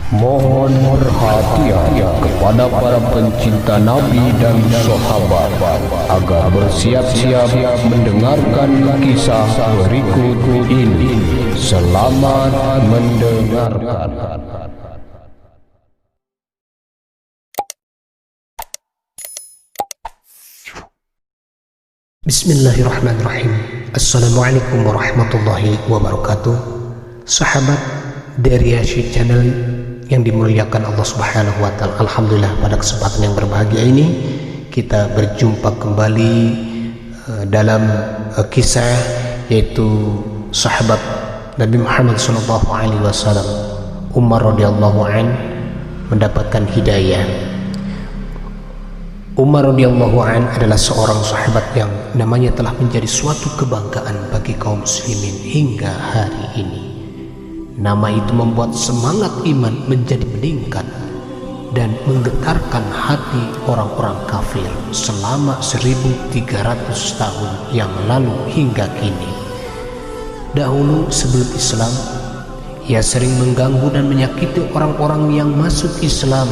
Mohon perhatian kepada para pencinta Nabi dan sahabat agar bersiap-siap mendengarkan kisah berikut ini. Selamat mendengarkan. Bismillahirrahmanirrahim. Assalamualaikum warahmatullahi wabarakatuh. Sahabat dari Riyadhsyik Channel yang dimuliakan Allah Subhanahu wa taala. Alhamdulillah, pada kesempatan yang berbahagia ini kita berjumpa kembali dalam kisah, yaitu sahabat Nabi Muhammad SAW, Umar radhiyallahu an, mendapatkan hidayah. Umar radhiyallahu an adalah seorang sahabat yang namanya telah menjadi suatu kebanggaan bagi kaum muslimin hingga hari ini. Nama itu membuat semangat iman menjadi meningkat dan menggetarkan hati orang-orang kafir selama 1300 tahun yang lalu hingga kini. Dahulu sebelum Islam, ia sering mengganggu dan menyakiti orang-orang yang masuk Islam,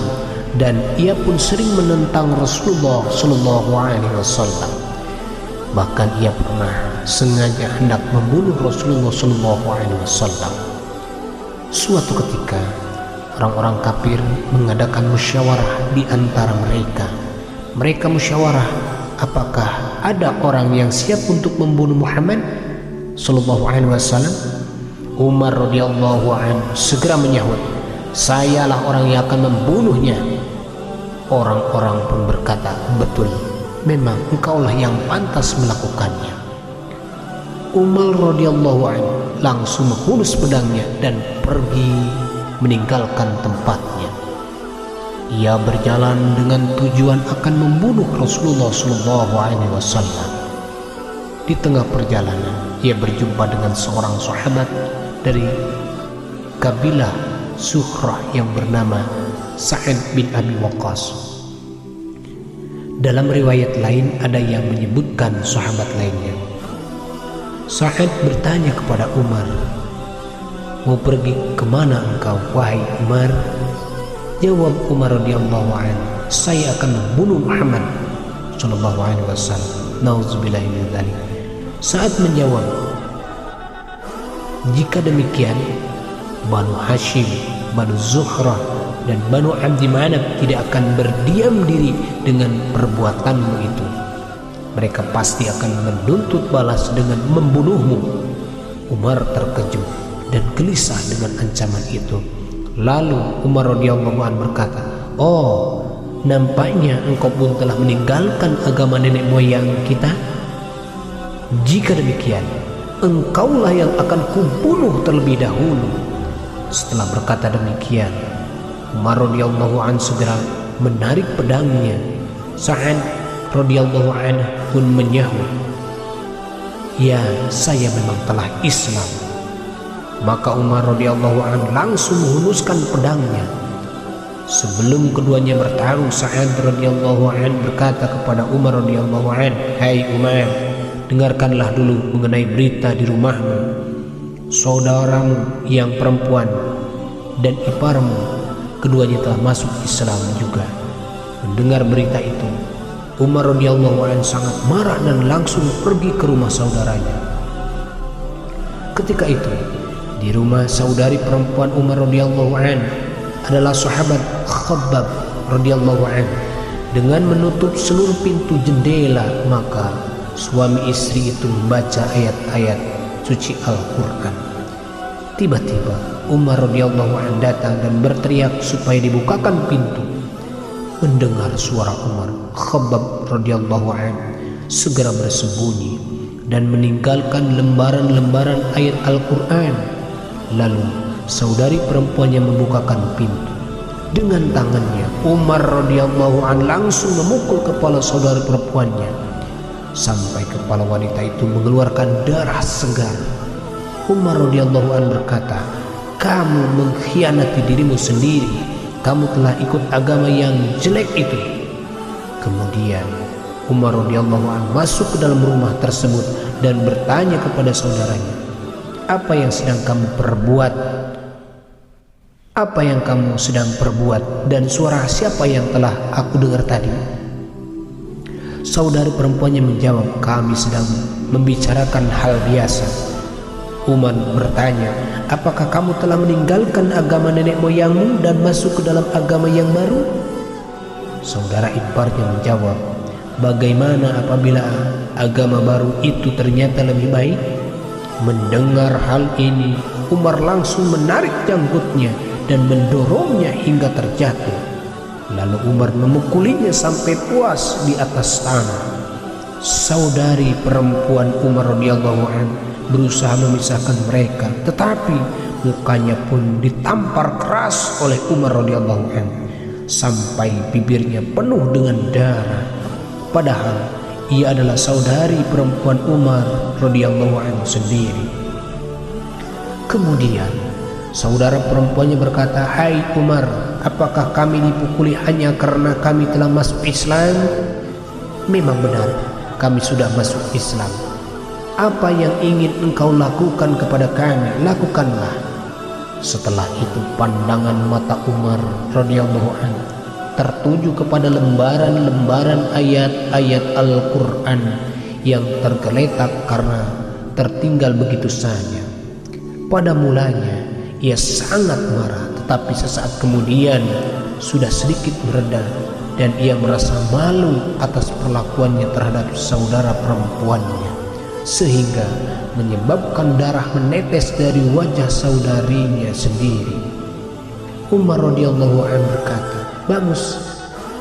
dan ia pun sering menentang Rasulullah SAW. Bahkan ia pernah sengaja hendak membunuh Rasulullah SAW. Suatu ketika, orang-orang kafir mengadakan musyawarah di antara mereka. Mereka musyawarah, apakah ada orang yang siap untuk membunuh Muhammad SAW? Umar radhiyallahu anhu segera menyahut, "Sayalah orang yang akan membunuhnya." Orang-orang pun berkata, "Betul, memang engkaulah yang pantas melakukannya." Umar radhiyallahu anhu langsung menghunus pedangnya dan pergi meninggalkan tempatnya. Ia berjalan dengan tujuan akan membunuh Rasulullah SAW. Di tengah perjalanan, ia berjumpa dengan seorang sahabat dari kabilah Sukhrah yang bernama Sa'ad bin Abi Waqqas. Dalam riwayat lain ada yang menyebutkan sahabat lainnya. Sa'ad bertanya kepada Umar, "Mau pergi kemana engkau, wahai Umar?" Jawab Umar radhiyallahu anhu, "Saya akan membunuh Muhammad sallallahu alaihi wasallam." Nauzubillahi min dzalik. Sa'ad menjawab, "Jika demikian, Banu Hashim, Banu Zuhrah, dan Banu Abdi Manaf tidak akan berdiam diri dengan perbuatanmu itu. Mereka pasti akan menuntut balas dengan membunuhmu." Umar terkejut dan gelisah dengan ancaman itu. Lalu Umar radhiyallahu anhu berkata, "Oh, nampaknya engkau pun telah meninggalkan agama nenek moyang kita. Jika demikian, engkaulah yang akan kubunuh terlebih dahulu." Setelah berkata demikian, Umar radhiyallahu anhu segera menarik pedangnya. Sa'ad radhiyallahu anhu pun menyahut, "Ya, saya memang telah Islam." Maka Umar radhiyallahu anhu langsung menghunuskan pedangnya. Sebelum keduanya bertarung, Sa'ad radhiyallahu anhu berkata kepada Umar radhiyallahu anhu, "Hai Umar, dengarkanlah dulu mengenai berita di rumahmu. Saudaramu yang perempuan dan iparmu, keduanya telah masuk Islam juga." Mendengar berita itu, Umar radhiyallahu anhu sangat marah dan langsung pergi ke rumah saudaranya. Ketika itu, di rumah saudari perempuan Umar radhiyallahu anhu adalah sahabat Khabbab radhiyallahu anhu. Dengan menutup seluruh pintu jendela, maka suami istri itu membaca ayat-ayat suci Al-Quran. Tiba-tiba Umar radhiyallahu anhu datang dan berteriak supaya dibukakan pintu. Mendengar suara Umar, Khabbab radhiyallahu anhu segera bersembunyi dan meninggalkan lembaran-lembaran ayat Al-Quran. Lalu saudari perempuannya membukakan pintu. Dengan tangannya, Umar radhiyallahu anhu langsung memukul kepala saudari perempuannya sampai kepala wanita itu mengeluarkan darah segar. Umar radhiyallahu anhu berkata, "Kamu mengkhianati dirimu sendiri. Kamu telah ikut agama yang jelek itu." Kemudian Umar radhiyallahu anhu masuk ke dalam rumah tersebut dan bertanya kepada saudaranya, "Apa yang sedang kamu perbuat?" Apa yang kamu sedang perbuat dan suara siapa yang telah aku dengar tadi? Saudari perempuannya menjawab, kami sedang membicarakan hal biasa. Umar bertanya, apakah kamu telah meninggalkan agama nenek moyangmu dan masuk ke dalam agama yang baru? Saudara iparnya menjawab, bagaimana apabila agama baru itu ternyata lebih baik? Mendengar hal ini, Umar langsung menarik janggutnya dan mendorongnya hingga terjatuh. Lalu Umar memukulinya sampai puas di atas tanah. Saudari perempuan Umar radhiyallahu anhu berusaha memisahkan mereka, tetapi mukanya pun ditampar keras oleh Umar radhiyallahu anhu sampai bibirnya penuh dengan darah. Padahal ia adalah saudari perempuan Umar radhiyallahu anhu sendiri. Kemudian saudara perempuannya berkata, hai Umar, apakah kami dipukuli hanya karena kami telah masuk Islam? Memang benar, kami sudah masuk Islam. Apa yang ingin engkau lakukan kepada kami, lakukanlah. Setelah itu pandangan mata Umar radhiyallahu anhu tertuju kepada lembaran-lembaran ayat-ayat Al-Quran yang tergeletak karena tertinggal begitu saja. Pada mulanya ia sangat marah, tetapi sesaat kemudian sudah sedikit mereda dan ia merasa malu atas perlakuannya terhadap saudara perempuannya, sehingga menyebabkan darah menetes dari wajah saudarinya sendiri. Umar radhiyallahu anhu berkata, bagus,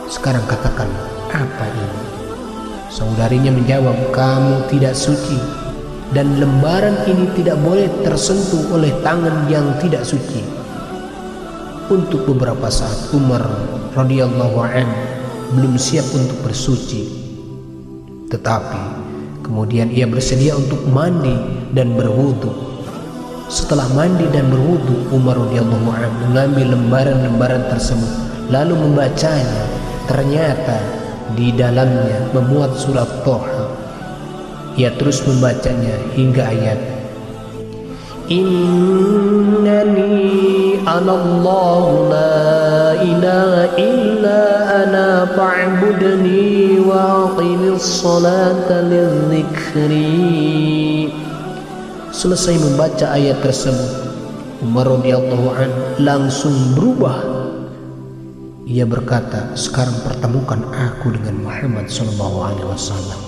sekarang katakan apa ini? Saudarinya menjawab, kamu tidak suci dan lembaran ini tidak boleh tersentuh oleh tangan yang tidak suci. Untuk beberapa saat Umar radhiyallahu anhu belum siap untuk bersuci, tetapi kemudian ia bersedia untuk mandi dan berwudu. Setelah mandi dan berwudu, Umar radhiyallahu anhu mengambil lembaran-lembaran tersebut lalu membacanya. Ternyata di dalamnya memuat surat Thaha. Ia terus membacanya hingga ayat Innani anallahu la ilaha illa ana fa'budni wa aqimis salata lidzikri. Selesai membaca ayat tersebut, Umar radhiyallahu anhu langsung berubah. Ia berkata, sekarang pertemukan aku dengan Muhammad sallallahu alaihi wasallam.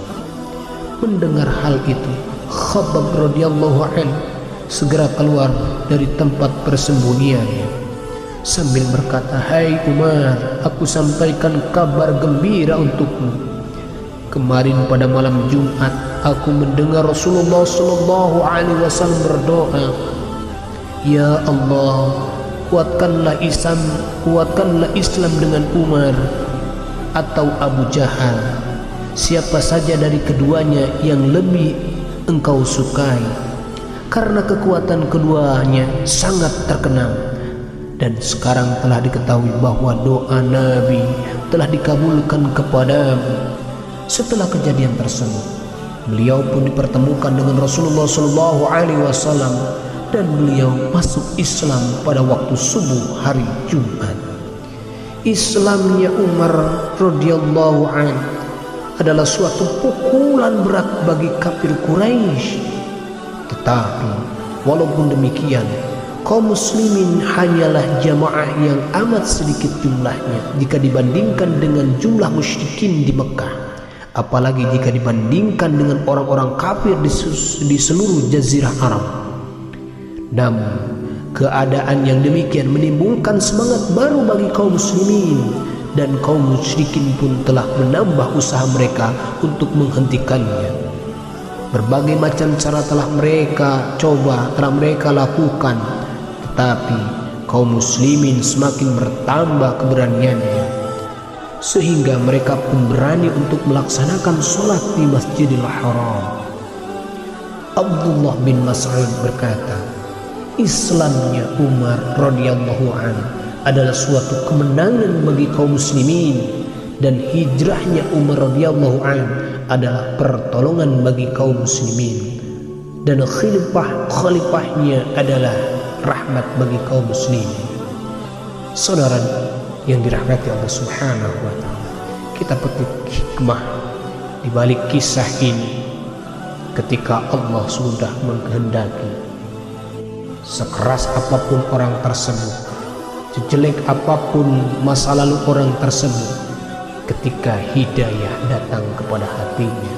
Mendengar hal itu, Khabbab radhiyallahu anhu segera keluar dari tempat persembunyiannya sambil berkata, hai Umar, aku sampaikan kabar gembira untukmu. Kemarin pada malam Jumat aku mendengar Rasulullah sallallahu alaihi wasallam berdoa, ya Allah, kuatkanlah Islam dengan Umar atau Abu Jahal, siapa saja dari keduanya yang lebih engkau sukai, karena kekuatan keduanya sangat terkenal. Dan sekarang telah diketahui bahwa doa Nabi telah dikabulkan kepadamu. Setelah kejadian tersebut, beliau pun dipertemukan dengan Rasulullah SAW dan beliau masuk Islam pada waktu subuh hari Jumat. Islamnya Umar radhiyallahu anhu adalah suatu pukulan berat bagi kafir Quraisy. Tetapi walaupun demikian, kaum muslimin hanyalah jamaah yang amat sedikit jumlahnya jika dibandingkan dengan jumlah musyrikin di Mekah, apalagi jika dibandingkan dengan orang-orang kafir di seluruh jazirah Arab. Namun keadaan yang demikian menimbulkan semangat baru bagi kaum muslimin, dan kaum musyrikin pun telah menambah usaha mereka untuk menghentikannya. Berbagai macam cara telah mereka lakukan, tetapi kaum muslimin semakin bertambah keberaniannya, sehingga mereka pun berani untuk melaksanakan sholat di Masjidil Haram. Abdullah bin Mas'ud berkata, Islamnya Umar radhiyallahu anhu adalah suatu kemenangan bagi kaum muslimin, dan hijrahnya Umar radhiyallahu anhu adalah pertolongan bagi kaum muslimin, dan khalifahnya adalah rahmat bagi kaum muslimin. Saudara yang dirahmati Allah Subhanahu wa Ta'ala, kita petik hikmah di balik kisah ini. Ketika Allah sudah menghendaki, sekeras apapun orang tersebut, sejelek apapun masa lalu orang tersebut, ketika hidayah datang kepada hatinya,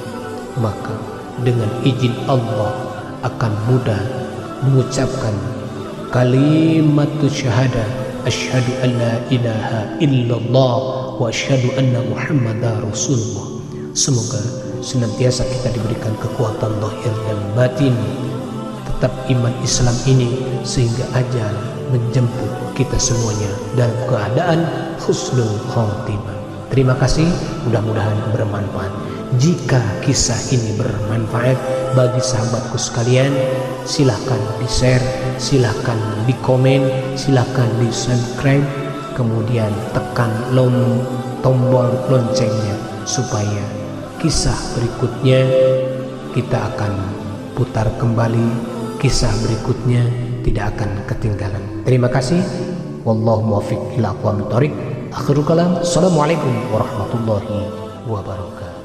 maka dengan izin Allah akan mudah mengucapkan kalimat syahadah, asyhadu an la ilaha illallah wa asyhadu anna muhammadar rasulullah. Semoga senantiasa kita diberikan kekuatan zahir dan batin tetap iman Islam ini, sehingga ajal menjemput kita semuanya dalam keadaan husnul khotimah. Terima kasih, mudah-mudahan bermanfaat. Jika kisah ini bermanfaat bagi sahabatku sekalian, silahkan di-share, silahkan di-komen, silahkan di-subscribe, kemudian tekan tombol loncengnya supaya kisah berikutnya kita akan putar kembali, kisah berikutnya tidak akan ketinggalan. Terima kasih. Wallahu muwaffiq ila aqwamit thoriq. Akhirul kalam. Assalamualaikum warahmatullahi wabarakatuh.